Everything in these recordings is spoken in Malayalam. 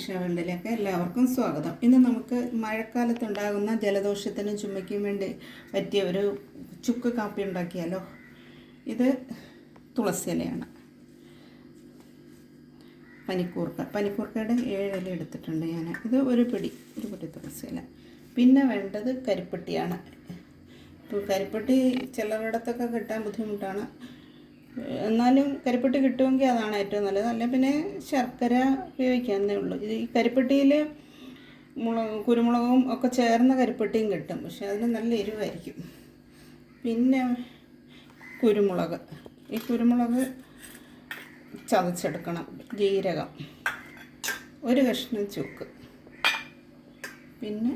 വേൾഡിലേക്ക് എല്ലാവർക്കും സ്വാഗതം. ഇന്ന് നമുക്ക് മഴക്കാലത്തുണ്ടാകുന്ന ജലദോഷത്തിനും ചുമയ്ക്കും വേണ്ടി പറ്റിയ ഒരു ചുക്ക് കാപ്പി ഉണ്ടാക്കിയാലോ. ഇത് തുളസി ഇലയാണ്. പനിക്കൂർക്കയുടെ 7 ഇല എടുത്തിട്ടുണ്ട് ഞാൻ. ഇത് ഒരു പിടി തുളസി ഇല. പിന്നെ വേണ്ടത് കരിപ്പട്ടിയാണ്. ഇപ്പോൾ കരിപ്പട്ടി ചിലരിടത്തൊക്കെ കിട്ടാൻ ബുദ്ധിമുട്ടാണ്. എന്നാലും കരിപ്പട്ടി കിട്ടുമെങ്കിൽ അതാണ് ഏറ്റവും നല്ലത്. അല്ല പിന്നെ ശർക്കര ഉപയോഗിക്കാവുന്നേ ഉള്ളൂ. ഈ കരിപ്പട്ടിയിൽ കുരുമുളകും ഒക്കെ ചേർന്ന കരിപ്പട്ടിയും കിട്ടും, പക്ഷെ അതിന് നല്ല എരിവായിരിക്കും. പിന്നെ ഈ കുരുമുളക് ചതച്ചെടുക്കണം. ജീരകം, ഒരു കഷ്ണം ചുക്ക്, പിന്നെ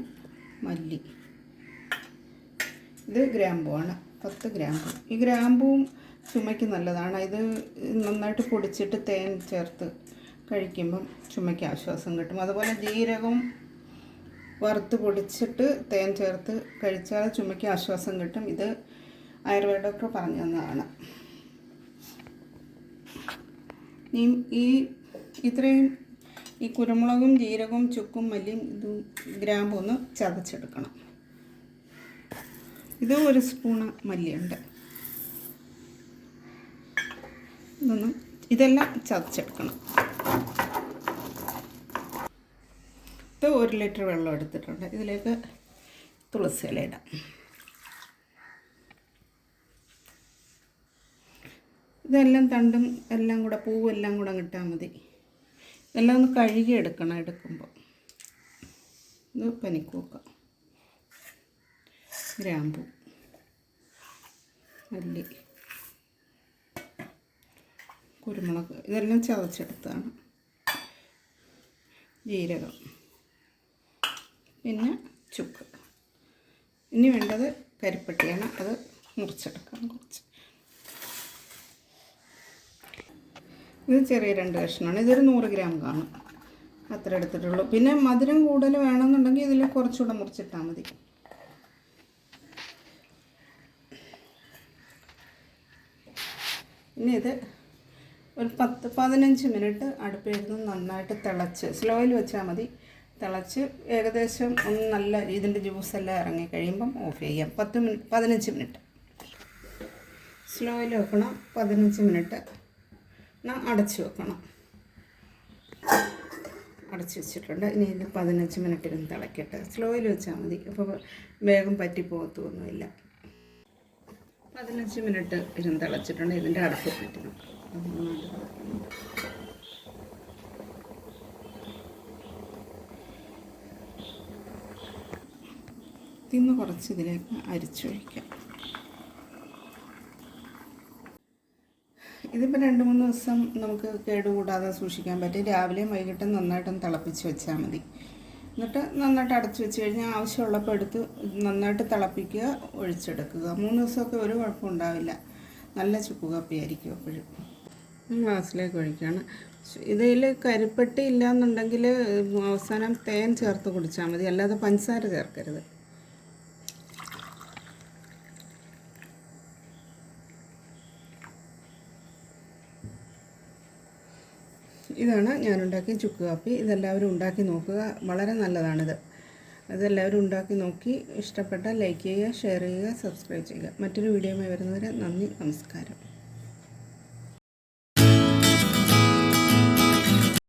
മല്ലി. ഇത് ഗ്രാമ്പുവാണ്, 10 ഗ്രാമ്പു. ഈ ഗ്രാമ്പുവും ചുമയ്ക്ക് നല്ലതാണ്. ഇത് നന്നായിട്ട് പൊടിച്ചിട്ട് തേൻ ചേർത്ത് കഴിക്കുമ്പം ചുമയ്ക്ക് ആശ്വാസം കിട്ടും. അതുപോലെ ജീരകം വറുത്ത് പൊടിച്ചിട്ട് തേൻ ചേർത്ത് കഴിച്ചാൽ ചുമയ്ക്ക് ആശ്വാസം കിട്ടും. ഇത് ആയുർവേദ ഡോക്ടർ പറഞ്ഞു തന്നതാണ്. ഇത്രയും ഈ കുരുമുളകും ജീരകവും ചുക്കും മല്ലിയും ഇതും ഗ്രാമ്പും ഒന്ന് ചതച്ചെടുക്കണം. ഇത് 1 സ്പൂണ് മല്ലിയുണ്ട്. ഇതെല്ലാം ചതച്ചെടുക്കണം. ഇത് 1 ലിറ്റർ വെള്ളം എടുത്തിട്ടുണ്ട്. ഇതിലേക്ക് തുളസി ഇല ഇടാം. ഇതെല്ലാം തണ്ടും എല്ലാം കൂടെ പൂവെല്ലാം കൂടെ ഇട്ടാൽ മതി. ഇതെല്ലാം ഒന്ന് കഴുകി എടുക്കുമ്പോൾ. ഇത് പനിക്കൂർക്ക, ഗ്രാമ്പു, മല്ലി, കുരുമുളക്, ഇതെല്ലാം ചതച്ചെടുത്താണ്. ജീരകം, പിന്നെ ചുക്ക്. ഇനി വേണ്ടത് കരിപ്പട്ടിയാണ്. അത് മുറിച്ചെടുക്കാം കുറച്ച്. ഇത് ചെറിയ 2 കഷ്ണമാണ്. ഇതൊരു 100 ഗ്രാം കാണും, അത്ര എടുത്തിട്ടുള്ളൂ. പിന്നെ മധുരം കൂടുതൽ വേണമെന്നുണ്ടെങ്കിൽ ഇതിൽ കുറച്ചുകൂടെ മുറിച്ചിട്ടാൽ മതി. പിന്നെ ഇത് ഒരു 10-15 മിനിറ്റ് അടുപ്പിലിരുന്ന് നന്നായിട്ട് തിളച്ച്, സ്ലോയിൽ വെച്ചാൽ മതി. തിളച്ച് ഏകദേശം ഒന്ന് നല്ല ഇതിൻ്റെ ജ്യൂസെല്ലാം ഇറങ്ങി കഴിയുമ്പം ഓഫ് ചെയ്യാം. 15 മിനിറ്റ് സ്ലോയിൽ വെക്കണം. 15 മിനിറ്റ് അടച്ച് വെക്കണം. അടച്ച് വെച്ചിട്ടുണ്ട്. ഇനി ഇത് 15 മിനിറ്റ് ഇരുന്ന് തിളക്കട്ടെ. സ്ലോയിൽ വെച്ചാൽ മതി, അപ്പോൾ വേഗം പറ്റിപ്പോകത്തൊന്നുമില്ല. 15 മിനിറ്റ് ഇരുന്ന് തിളച്ചിട്ടുണ്ട്. ഇതിൻ്റെ അടുപ്പ് പറ്റണം. തിന്ന് കുറച്ച് ഇതിലേക്ക് അരിച്ചൊഴിക്കാം. ഇതിപ്പോൾ 2-3 ദിവസം നമുക്ക് കേടുകൂടാതെ സൂക്ഷിക്കാൻ പറ്റും. രാവിലെയും വൈകിട്ടും നന്നായിട്ടൊന്ന് തിളപ്പിച്ച് വെച്ചാൽ മതി. എന്നിട്ട് നന്നായിട്ട് അടച്ചു വെച്ച് കഴിഞ്ഞാൽ ആവശ്യമുള്ളപ്പോൾ എടുത്ത് നന്നായിട്ട് തിളപ്പിക്കുക, ഒഴിച്ചെടുക്കുക. 3 ദിവസമൊക്കെ ഒരു കുഴപ്പമുണ്ടാവില്ല. നല്ല ചുക്ക് കാപ്പിയായിരിക്കും എപ്പോഴും. ഗ്ലാസ്സിലേക്ക് ഒഴിക്കുകയാണ്. ഇതിൽ കരിപ്പട്ടി ഇല്ലയെന്നുണ്ടെങ്കിൽ അവസാനം തേൻ ചേർത്ത് കുടിച്ചാൽ മതി, അല്ലാതെ പഞ്ചസാര ചേർക്കരുത്. ഇതാണ് ഞാനുണ്ടാക്കിയ ചുക്ക് കാപ്പി. ഇതെല്ലാവരും ഉണ്ടാക്കി നോക്കുക, വളരെ നല്ലതാണിത്. ഇതെല്ലാവരും ഉണ്ടാക്കി നോക്കി ഇഷ്ടപ്പെട്ടാൽ ലൈക്ക് ചെയ്യുക, ഷെയർ ചെയ്യുക, സബ്സ്ക്രൈബ് ചെയ്യുക. മറ്റൊരു വീഡിയോയുമായി വരുന്നവരെ നന്ദി, നമസ്കാരം.